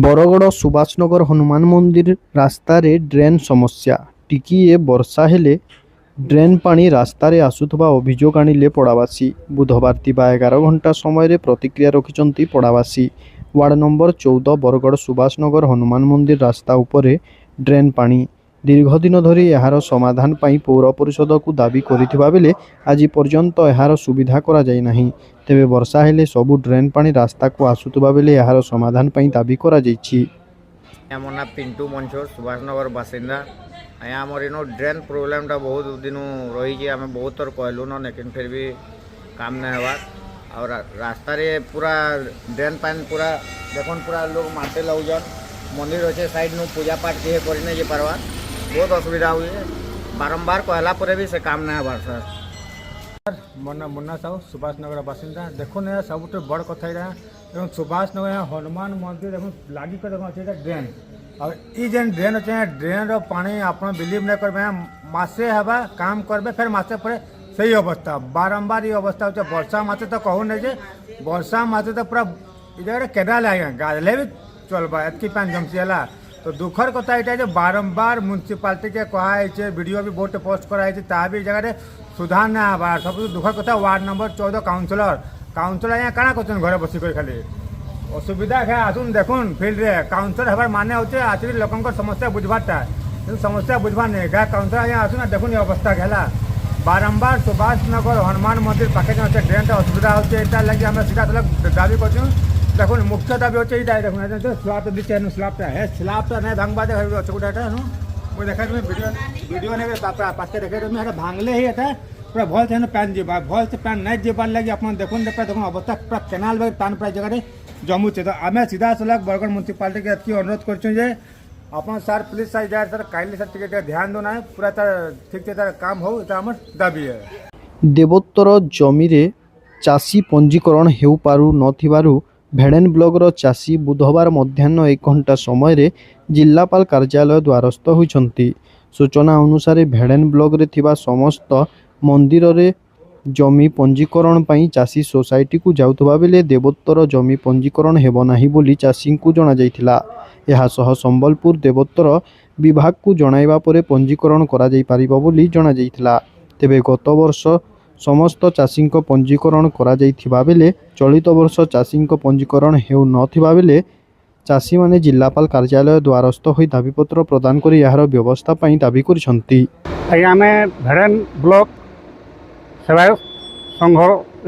ବରଗଡ଼ ସୁଭାଷନଗର ହନୁମାନ ମନ୍ଦିର ରାସ୍ତାରେ ଡ୍ରେନ୍ ସମସ୍ୟା। ଟିକିଏ ବର୍ଷା ହେଲେ ଡ୍ରେନ୍ ପାଣି ରାସ୍ତାରେ ଆସୁଥିବା ଅଭିଯୋଗ ଆଣିଲେ ପଡ଼ାବାସୀ। ବୁଧବାର ଥିବା 11 ଘଣ୍ଟା ସମୟରେ ପ୍ରତିକ୍ରିୟା ରଖିଛନ୍ତି ପଡ଼ାବାସୀ। ୱାର୍ଡ ନମ୍ବର 14 ବରଗଡ଼ ସୁଭାଷନଗର ହନୁମାନ ମନ୍ଦିର ରାସ୍ତା ଉପରେ ଡ୍ରେନ୍ ପାଣି। ଦୀର୍ଘ ଦିନ ଧରି ଏହାର ସମାଧାନ ପାଇଁ ପୌର ପରିଷଦକୁ ଦାବି କରିଥିବା ବେଳେ ଆଜି ପର୍ଯ୍ୟନ୍ତ ଏହାର ସୁବିଧା କରାଯାଇନାହିଁ। ତେବେ ବର୍ଷା ହେଲେ ସବୁ ଡ୍ରେନ୍ ପାଣି ରାସ୍ତାକୁ ଆସୁଥିବା ବେଳେ ଏହାର ସମାଧାନ ପାଇଁ ଦାବି କରାଯାଇଛି। আমার না পিন্টু মঞ্চর সুভাষনগর বাসিন্দা। আমার ইনো ড্রেন প্রোবলেমটা বহুত দিন রয়েছে। আমি বহুত থর कहलु न लेकिन फिर भी काम नहीं हवा। और रास्तार पूरा ड्रेन पानी पूरा देखो पूरा लोग मारते लौजन। मंदिर अच्छे साइड नु पूजा पाठ किए कर नहीं पार्बा बहुत असुविधा हुए। बारंबार कहला पर भी से काम नहीं हबार सर। मोना मुन्ना साहू सुभाषनगर बासिंदा। देखो ना सब बड़ कथा यहाँ सुभाषनगर हनुमान मंदिर देखो लगी कर देखो अच्छे ड्रेन और ये जेन ड्रेन अच्छे ड्रेन पानी आप बिलीव नहीं करबे मासे हवा काम करबे फिर मासे पर सही अवस्था बारंबार ये अवस्था होता वर्षा मासे तो कहूँ नहीं जे वर्षा मासे तो पूरा जगह केनाल आए गाधले भी चलबा एतकी पानी जमसीला। तो दुखर कथा ये बारंबार म्यूनिसिपालिटी के कहा वीडियो भी बहुत पोस्ट कराई ता भी जगह सुधार ना हवा। सब दुखर कथा वार्ड नंबर 14 काउंसिलर यहाँ काଣା करछन घरे बसी कर खाली असुविधा है आसुन देखुन फील्ड रे काउंसिलर हबार माने होचे आखिर लोकंकर समस्या बुझबारटा समस्या बुझबार नहीं क्या काउंसिलर यहाँ आसुन देखुन अवस्था है बारंबार सुभाषनगर हनुमान मंदिर पाखे अच्छे ड्रेन असुविधा होचे लगे आम सीधा सलग दाबी कर देखुन मुख्य दाबी होचे देखुन स्लाब तो दीचे स्लाबटा है स्लाबटा नहीं भांगबा दे गोटा मुझे देखा वीडियो नहीं पाखे देखे भांगले ही था पूरा भल से पैन जीवा भल से पैन नहीं जीवार लगे आप देखुन देखो अवस्था पूरा केनाल पान प्राय जगह जमुचे। तो आम सीधा सलग बरगढ़ म्यूनिसिपालिटी के एति अनुरोध कर सार प्लीज सार जाए सर काइंडली सर टिके ध्यान देना है पूरा तार ठीक से तार काम हो आम दाबी है। देवोत्तर जमीरे चाषी पंजीकरण हेउ पारु नथिबारु भेड़ेन ब्लॉगर चाषी बुधवार मध्याह्न 1 घंटा समय जिल्लापाल कार्यालय द्वारस्थ होइछंती। सूचना अनुसार भेड़ेन ब्लॉक रे थिबा समस्त मंदिर रे जमी पंजीकरण पाई चाषी सोसाइटी को जाउथबा बेले देवोत्तर जमी पंजीकरण हेबो नाही बोली चाषी को जणा जायथिला। एहा सह संबलपुर देवोत्तर विभाग को जणाइबा परे पंजीकरण करा जाई पारिबो बोली जणा जायथिला। तेबे गत वर्ष समस्त चाषी पंजीकरण करा जायथिबा बेले चलित वर्ष चाषी पंजीकरण हेउ नथिबा बेले चाषी माने जिल्लापाल कार्यालय द्वारस्थ होई दाबीपत्र प्रदान करी यार व्यवस्था पाई दाबी करिसंती। आमे भेड़ेन ब्लॉक सेवाय संघ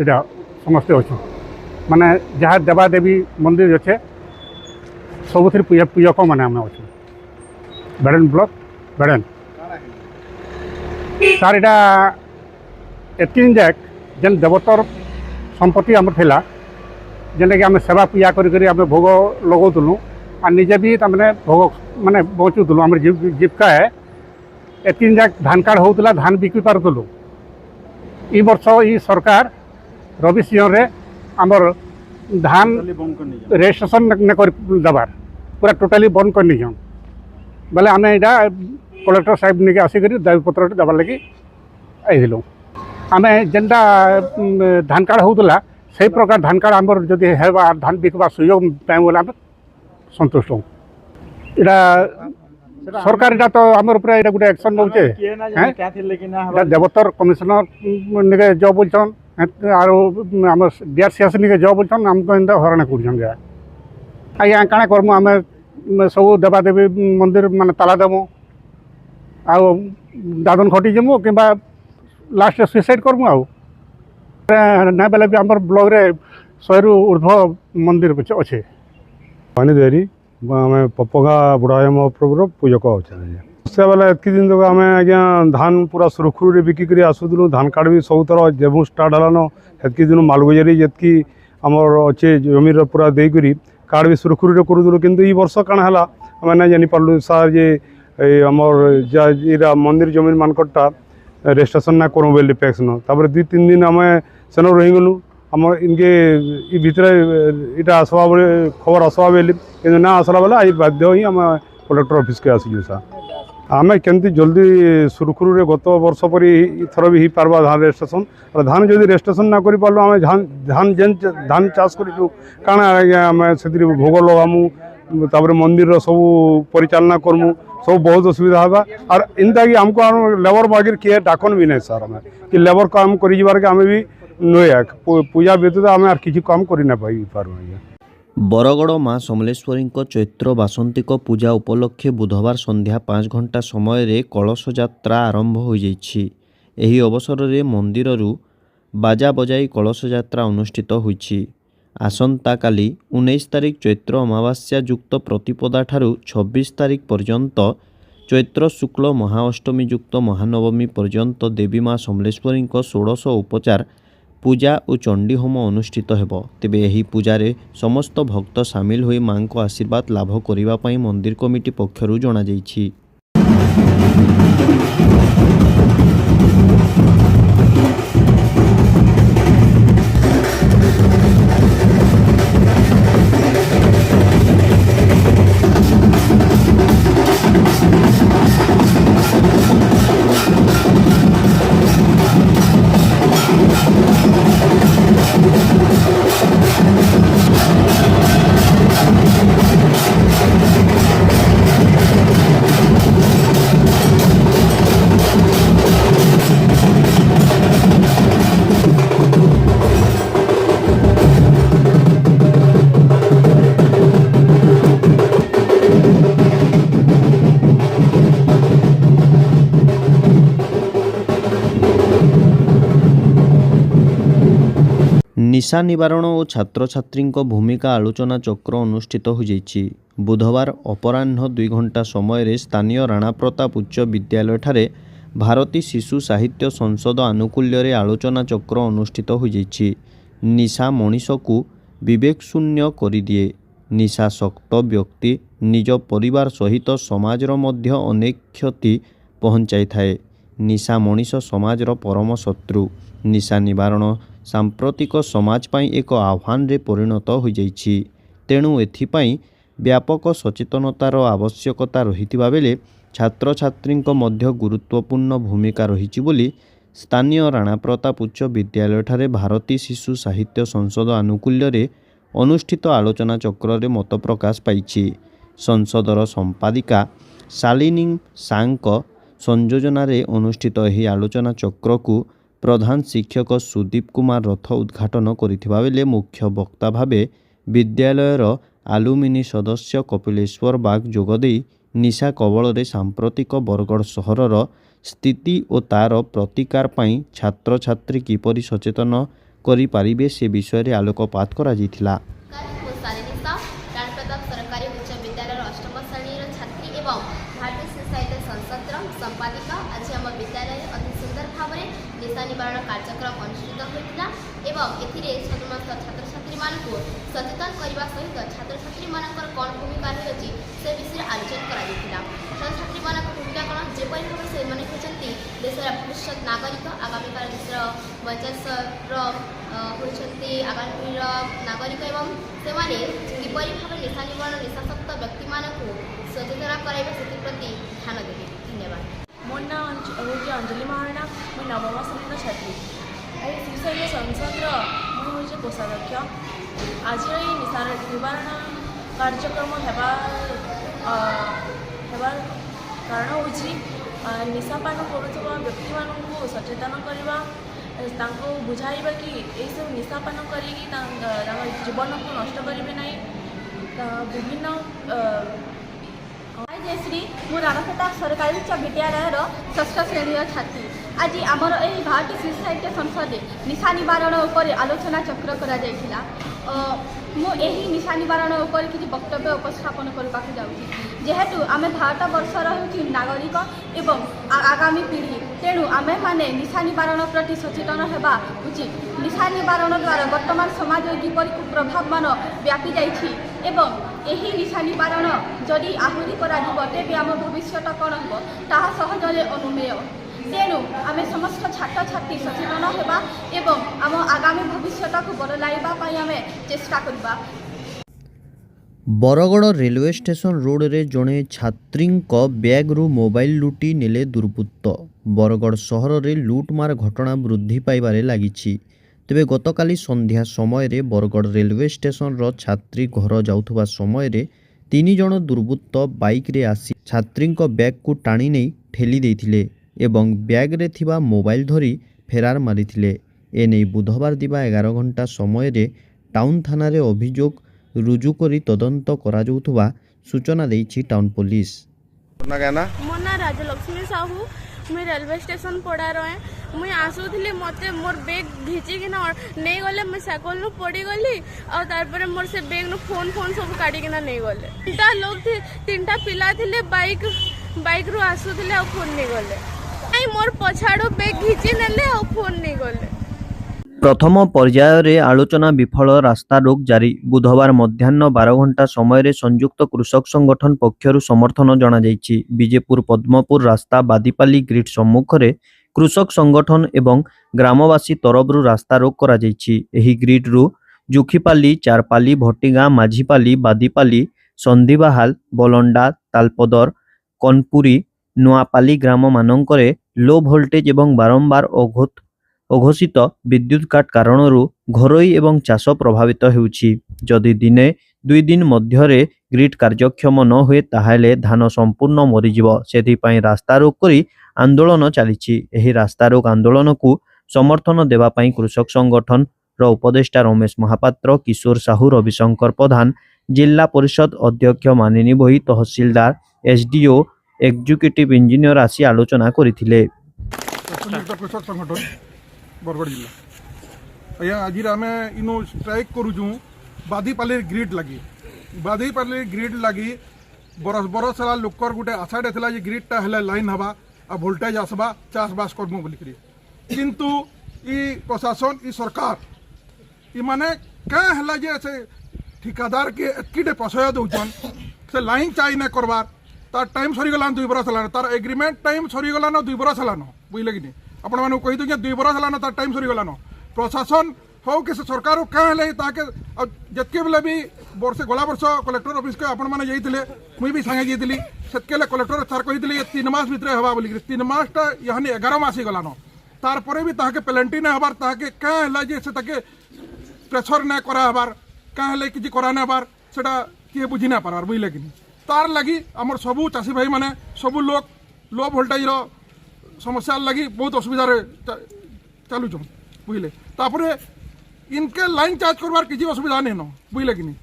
इटा समस्ते अच्छे माने जहाँ देवादेवी मंदिर अच्छे सब पूजक मैंने आम अच्छे भेड़ेन ब्लॉक भेड़ेन सार इटा एतिन जाक जेन देवतर संपत्ति आम थिला जेन कि आम सेवा पूजा करी भोग लगौलु और निजे भी तमें भोग माने बचुलु आम जीविका है एतिन जाक धान कार्ड होता धान बिकी पारुलु। ई वर्ष ई सरकार रवि सिंह आमर धान रजिस्ट्रेशन न कर दबार पूरा टोटाली बंद कर नहीं बोले आम यहाँ कलेक्टर साहेब नहीं आसिक दाबीपत्र दबार लगे आईलु आम जेनटा धान कार्ड होता से प्रकार धान कार्ड आमर जदि है धान बिकवा सुयोग पाए बोले आम सन्तुष्ट हूँ। इटा सरकार इटा तो आमर पूरा इटा गोटे एक्शन नौचे देवोत्तर कमिशनर निके जब बोलछन आरो आम डीआरसीएस निके जब बोलछन हमको एंदा हरण करछन जा आया काना करमु आम सब देवादेवी मंदिर माने ताला देमु आ दादन खटी जमु किबा लास्ट सुसाइड करमु आ ना बेले भी आमर ब्लॉक रे 100 रु ऊर्ध्व मंदिर अच्छे पानी देरी आम पपगा बुढ़ाया महाप्रभुर पूजक अच्छे से बेले एतक दिन तक आम आज्ञा धान पूरा सुरखुरी बिकिक आसुलु धान कार्ड भी सब थर जेबू स्टार्ट हलान हेतक दिन मालगुजारी जितकी आमर अच्छे जमीर पूरा देकर कार्ड भी सुरखुरी करूँ किंतु ई वर्ष काण है आम ना जानी पार्लु सार जे आमर मंदिर जमीन मानकटा रजिस्ट्रेशन ना करूँ बोली पैक्स न 2-3 दिन आम सेन रहीगलु आम इनके भितर इटा आसवा खबर आसवा बेली कि ना आसला बेले आज बाध्य ही आम कलेक्टर ऑफिस के आसीजु सा आम केमती जल्दी सुरखुरी गत वर्ष पर थर भी हो पार्बा धान रजिस्ट्रेशन और धान जदि रजिस्ट्रेशन ना कर पार्लु आम धान जेन धान चाष करूँ काण आज्ञा आम से भोग लगामु तापर मंदिर सब परिचालना करमु सब बहुत असुविधा होगा और इनता कि हमको लेबर बागिर किए डाकन भी नहीं सर हमें कि लेबर काम कर के आम भी नुए पूजा व्यतीत आम आर किसी काम कर ना पाई पारू आज्ञा। बरगड़ माँ समलेश्वरी चैत्र बासंतिक पूजा उपलक्षे बुधवार संध्या 5 घंटा समय कलश यात्रा आरंभ हो जाइछि। एही अवसर में मंदिर बाजा बजाई कलश यात्रा अनुष्ठित होइछि। आसंता काली 19 तारिख चैत्र अमावास्या युक्त प्रतिपदा ठारू 26 तारिख पर्यंत चैत्र शुक्ल महाअष्टमी युक्त महानवमी पर्यंत देवी माँ समलेश्वरी 16 उपचार पूजा और चंडी होम अनुष्ठित हेब। तेबे एही पूजारे समस्त भक्त सामिल होई मां को आशीर्वाद लाभ करिबा पई मंदिर कमिटी पक्षरु जणा जाइछि। निशा निवारण और छात्र छात्री भूमिका आलोचना चक्र अनुष्ठित हो जाइछि। बुधवार अपराह्न 2 घंटा समय स्थानीय राणा प्रताप उच्च विद्यालय ठारे भारती शिशु साहित्य संसद आनुकूल्य आलोचना चक्र अनुष्ठित हो जाइछि। निशा मनीष को विवेक शून्य कर दिए। निशा शक्त व्यक्ति निज परिवार सहित समाजर मध्य अनेक क्षति पहुँचाई थाए। निशा मनीष समाजर परम शत्रु। निशा निवारण सांप्रतिक समाज पाई एक आह्वान रे परिणत हो जाइछि। तेणु एथिपाई व्यापक सचेतनतार आवश्यकता रहिथिबा बेले छात्र छात्री मध्य गुरुत्वपूर्ण भूमिका रहिछि बोली स्थानीय राणा प्रताप उच्च विद्यालय ठारे भारती शिशु साहित्य संसद आनुकूल्य अनुष्ठित आलोचना चक्र मत प्रकाश पाइछि। संसदर संपादिका शालिनी सांक संयोजन अनुष्ठित यह आलोचना चक्र को प्रधान शिक्षक सुदीप कुमार रथ उद्घाटन करिथिबा बेले मुख्य वक्ता भावे विद्यालयर आलुमिनी सदस्य कपिलेश्वर बाग जोगदे निशा कबल सांप्रतिक बरगड़ सहरर स्थिति और तार प्रतिकार पाई छात्र छात्री किपरि सचेतन करि पारिबे से विषय रे आलोकपात करा जायथिला। संपादिका आज आम विद्यालय अति सुंदर भाव में निशा निवारण कार्यक्रम अनुष्ठित होता एवं ए समस्त छात्र छात्री मानक सचेतन करने सहित छात्र छात्री मानकर कौन भूमिका रही से विषय आलोचना करा। छात्र छात्री मान भूमिका कौन जेपरी भाव से होती देशर भविष्य नागरिक आगामी काल देशर बंचार होती आगामी नागरिक एवं से किपरि भाव निशा निवारण निशाशक्त व्यक्ति मानक सचेतना कराइबा से प्रति ध्यान देवे। धन्यवाद। मोर ना हूँ अंजलि महारणा मुझे नवम श्रेणी छात्री शिवसेना संसद मुझे कोषाध्यक्ष। आज निशा निवारण कार्यक्रम कारण हूँ निशापान करुवा व्यक्ति मानू सचेतन करवा बुझाइबा कि यही सब निशापान कर जीवन को नष्ट करेंगे ना विभिन्न जयश्री मु राणा प्रताप सरकारी उच्च विद्यालय 6ष्ठ श्रेणी छात्री। आज आमर यही भारतीय शिशु साहित्य संसद निशा निवारण उपर आलोचना चक्र करा जायथिला। मु यही निशा निवारण उपर किसी वक्तव्य उपस्थापन करने जाऊँगी। जेहेतु आम भारत वर्षर हूँ नागरिक एवं आगामी पीढ़ी तेणु आमे माने निशा निवारण प्रति सचेतन होगा उचित। निशा निवारण द्वारा वर्तमान समाज किपरि कुप्रभाव मान व्यापी जाइछि एवं यही निशा निवारण जदि आहरी करा तेबे आम भविष्य कौन हो ताहा सहजरे अनुमेय। तेणु आम समस्त छात्र छात्री सचेतन होगा एवं आम आगामी भविष्य को बदलाइबा पई आम चेष्टा करबा। बरगड़ रेलवे स्टेशन रोड रे जड़े छात्री बैग रु मोबाइल लुटी नेले दुर्बृत्त। बरगड़ सहर रे लुटमार घटना वृद्धि पाइबारे लागिछि। तेबे गतकाली संध्या समय रे बरगड़ रेलवे स्टेशन रो छात्री घर जाउथुबा समय रे ତିନି ଜଣ ଦୁର୍ବୃତ୍ତ ବାଇକ୍ରେ ଆସି ଛାତ୍ରୀଙ୍କ ବ୍ୟାଗ୍କୁ ଟାଣି ନେଇ ଠେଲି ଦେଇଥିଲେ ଏବଂ ବ୍ୟାଗ୍ରେ ଥିବା ମୋବାଇଲ ଧରି ଫେରାର ମାରିଥିଲେ। ଏନେଇ ବୁଧବାର ଦିବା 11 ଘଣ୍ଟା ସମୟରେ ଟାଉନ୍ ଥାନାରେ ଅଭିଯୋଗ ରୁଜୁ କରି ତଦନ୍ତ କରାଯାଉଥିବା ସୂଚନା ଦେଇଛି ଟାଉନ୍ ପୋଲିସ। ମୋ ନା ରାଜଲକ୍ଷ୍ମୀ ସାହୁ। मुई रेलवे स्टेशन पड़ा रहे मुई आसुली मत मोर बेग घिचिकिना नहीं गले मुई साइकल नु पड़ी गली और तारपर मोर से बेग नु फोन सब काटिकिना नहीं गले। तीनटा लोग थे, तीनटा पिला थिले बाइक रु आसुले और फोन नहीं गले। नहीं मोर पछाड़ो बेग घिची नेले और फोन नहीं गले। प्रथम पर्याୟରେ आलोचना विफल रास्ता रोक जारी। बुधवार मध्याह्न 12 घंटा समय संयुक्त कृषक संगठन पक्षर समर्थन जणाଯାଇଛି। विजेपुर पद्मपुर रास्ता बादीपाली ग्रिड सम्मुख में कृषक संगठन एवं ग्रामवासी तरफ रास्ता रोक करा जायछि। एही ग्रिड रु जुखीपाली, चारपाली, भट्टीगाँ, माझीपाली, बादीपाली, संधीबाहाल, बलंडा, तालपदर, कनपुरी, नुआपाली ग्राम मानकरे लो भोल्टेज एवं बारंबार अघोषित विद्युत काट कारणरू घरोई एवं चाष प्रभावित हेउछि। जदि दिने 2 दिन मध्यरे ग्रिड कार्यक्षम न हुए ताहेले धान संपूर्ण मरीजिव। सेथिपाई रास्ता रोक करी आंदोलन चलीछि। एही रास्ता रोक आंदोलन को समर्थन देवा पाई कृषक संगठन रो उपदेष्टा रमेश महापात्र, किशोर साहू, रविशंकर प्रधान, जिला परिषद अध्यक्ष मानिनी भोई, तहसीलदार, एसडीओ, एक्जिक्यूटिव इंजीनियर आसी आलोचना करिथिले। कृषक संगठन बरगढ़ जिला आज्ञा आज आम इनो स्ट्राइक करूँ बादीपाली ग्रिड लगी बरस बरस है लोकर गोटे आशाटे था ग्रिडटा है लाइन हवा आ भोल्टेज आसवा चाषबास करमु बोलिकी किंतु ई प्रशासन ई सरकार इमाने क्या है जे से ठिकादार के एतकीटे प्रशय दौन से लाइन चाई न करवार तार टाइम सरीगलान 2 बरस है तार एग्रीमेंट टाइम सरीगलान 2 बरस है बुझे कि नहीं आपण मैंने कही दूँ 2 बरस है तार टाइम सरीगलान प्रशासन हो कि सरकार क्या है ताके जितके बेले भी वर्षे गला वर्ष कलेक्टर ऑफिस के आपण मैंने जाइए मुई भी सांगे जाइली से कलेक्टर सार कही 3 मास भितर हवा बोलिक 3 मासटा यहाँ 11 मास ही गलान तारपरे भी ताके पेलेंटी ना हबार ताके क्या है जे से ताके प्रेसर ना करा हबार क्या है कि करा ना हबार सेटा किए बुझी ना पारार बुझले कि नहीं तार लगी आमर सबू चाषी भाई माने सबू लोग लो भोल्टेज समस्या लगी बहुत असुविधा चलुन बुझले तापरे इनके लाइन चार्ज करवार किसी असुविधा नहीं न बुझले कि नहीं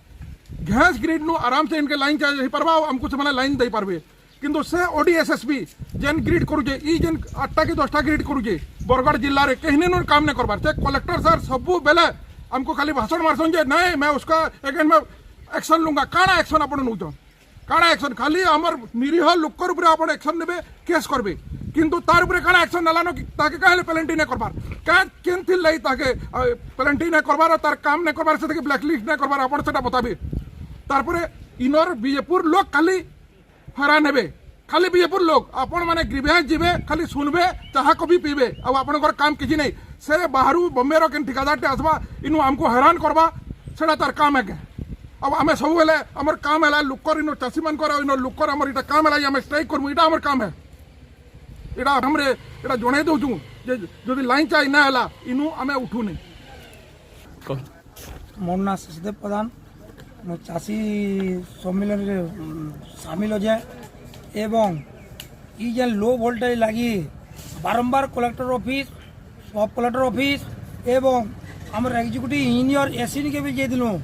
गैस ग्रिड नु आराम से इनके लाइन चार्ज हो पार्बा आमको से लाइन दे पार्बे किंतु से ओडीएसएसबी जेन ग्रिड करुचे ई जेन 8टा कि 10टा ग्रिड करुचे बरगढ़ जिले में कहीं न काम नहीं करवार से कलेक्टर सर सबू बेले हमको खाली भाषण मारसन जे नहीं मैं उसका अगेन में एक्शन लूंगा काଣା एक्शन आप नौन काଣା एक्शन खाली आमर निरीह लोकर ऊपर आप एक्शन नेबे केस करबे किंतु तार ऊपर काଣା एक्शन नालानो ताके काहे पेनल्टी नहीं करबार का केन थिल लई ताके पेनल्टी नहीं करबार तार काम नहीं करबार से ब्लैकलिस्ट नहीं करबार आपण सेटा बताबे तारपरे इनर बीजेपुर लोग खाली हरा नेबे खाली बीजेपुर लोग आपण माने ग्रीवेंस जीवे खाली सुनबे चाहा कभी पीबे आ आपनकर काम किछि नहीं से बाहरु बम्बे रो केन ठिकादारटे आसबा इनु हमको हैरान करबा सेटा तार काम है अब आम सब बेले आमर काम है लोकर इन चाषी मान लोकर आमर इटा काम है आम स्ट्राइक करमु इटा आमर काम है इटा हमरे इटा जणे दउछु जे जदि लाइन चाहि ना हला इनु आमे उठू नहीं मोर ना शशिदेव प्रधान मो चाषी सम्मेलन रे शामिल हो जाए एवं ई जे लो वोल्टेज लगी बारंबार कलेक्टर ऑफिस सब कलेक्टर ऑफिस एवं आमर एग्जीक्यूटिव इंजीनियर एससी के भी जे दिलु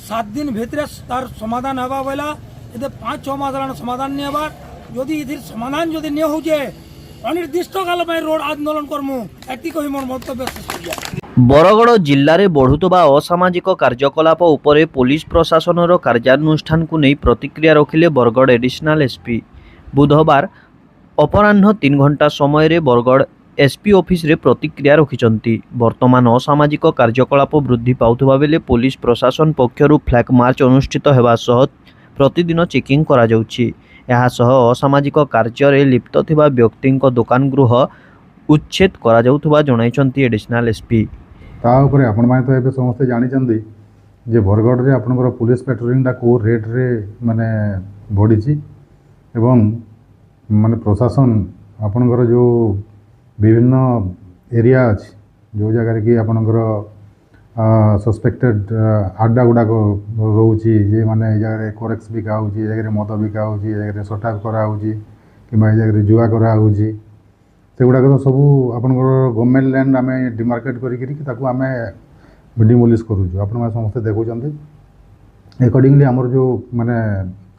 7 दिन भितर तार समाधान हवा बोला ये 5-6 मास समाधान नहीं हबार यदि इधर समाधान जदि नहीं हो जाए अनिर्दिष्ट काल में रोड आंदोलन करमु एति कहि मोर मंतव्य शेष। बरगढ़ जिले में बढ़ुवा असामाजिक कार्यकलाप उपरे पुलिस प्रशासन कार्यानुष्ठान को नहीं प्रतिक्रिया रखिले बरगढ़ एडिशनल एसपी। बुधवार अपराह्न 3 घंटा समय बरगढ़ एसपी ऑफिस रे प्रतिक्रिया रखिचंती। वर्तमान असामाजिक कार्यकलाप वृद्धि पाउथबा बेले पुलिस प्रशासन पक्षरु फ्लैग मार्च अनुष्ठित हेबा सह प्रतिदिन चेकिंग करा जाउछि। एहा सह असामाजिक कार्य रे लिप्त थिबा व्यक्तिंक दुकान गृह उच्छेद करा जाउथबा जणाइचंती एडिशनल एसपी। ता उपरे आपण माने तो एबे समस्त जानि चंदी जे बरगढ़ रे आपनकर पुलिस पेट्रोलिंग दा को रेट रे माने बढ़िछि एवं माने प्रशासन आपनकर जो विभिन्न एरिया अच्छी जो जगार कि आपणकर ସସ୍ପେକ୍ଟେଡ୍ ଆଡ୍ଡା ଗୁଡ଼ାକ ରହୁଛି ଯେ ମାନେ ଏ ଜାଗାରେ କୋରେକ୍ସ ବିକା ହେଉଛି, ଏ ଜାଗାରେ ମଦ ବିକା ହେଉଛି, ଏ ଜାଗାରେ ସଟାପ କରାହେଉଛି କିମ୍ବା ଏ ଜାଗାରେ ଜୁଆ କରାହେଉଛି, ସେଗୁଡ଼ାକ ତ ସବୁ ଆପଣଙ୍କର ଗଭର୍ଣ୍ଣମେଣ୍ଟ ଲ୍ୟାଣ୍ଡ ଆମେ ଡିମାର୍କେଟ୍ କରିକିରି ତାକୁ ଆମେ ଡିମୋଲିସ୍ କରୁଛୁ, ଆପଣମାନେ ସମସ୍ତେ ଦେଖୁଛନ୍ତି। एकॉर्डिंगली आमर जो माने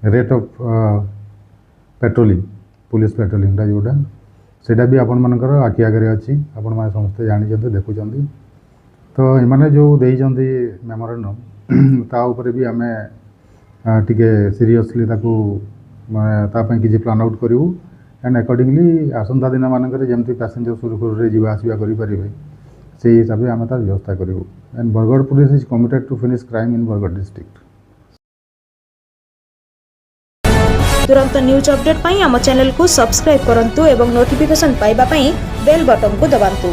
रेट ऑफ पेट्रोलिंग पुलिस पेट्रोलिंगटा जोटा सेटा भी आपण मानकर आखि आगे अच्छी आपण मैंने समस्ते जानी देखुं। तो एमाने जो देइचंती मेमोरेंडम ता ऊपर भी आमे टिके सीरियसली ताकू माने ता पई किछि प्लान आउट करिवु एंड एकॉर्डिंगली आसंता दिन मानकर जेमती पैसेंजर सुरखुर रे जीवा आसीबा करि परिबे सेही हिसाब से आमे तार व्यवस्था करिवु। And Bargarh police is committed to finish crime in Bargarh district. तुरंत न्यूज अपडेट पाई आम चैनल को सब्सक्राइब करंतु एवं नोटिफिकेशन पाइबा पाई बेल बटन को दबांतु।